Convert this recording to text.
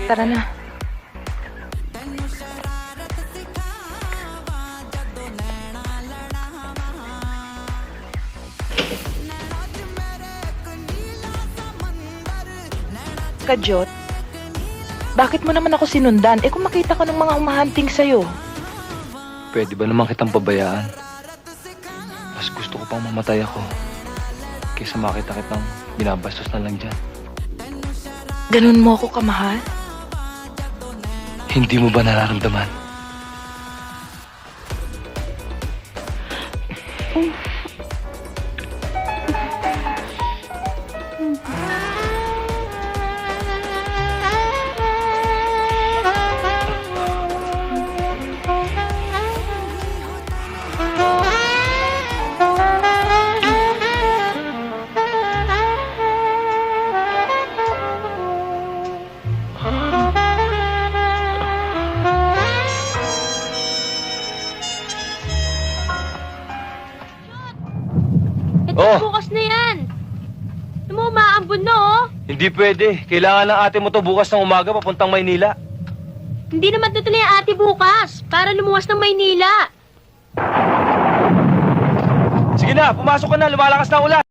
Tara na. Kajot, bakit mo naman ako sinundan? Eh kung makita ko ng mga humahunting sa'yo. Pwede ba naman kitang pabayaan? Mas gusto ko pang mamatay ako kaysa makita kitang binabastos na lang dyan. Ganun mo ako kamahal? Hindi mo ba nararamdaman? Bukas na yan. Ano mo, umaambon na, oh. Hindi pwede. Kailangan ng ate mo to bukas ng umaga papuntang Maynila. Hindi naman tutuloy ang ate bukas para lumuwas ng Maynila. Sige na, pumasok ka na. Lumalakas na ang ulan.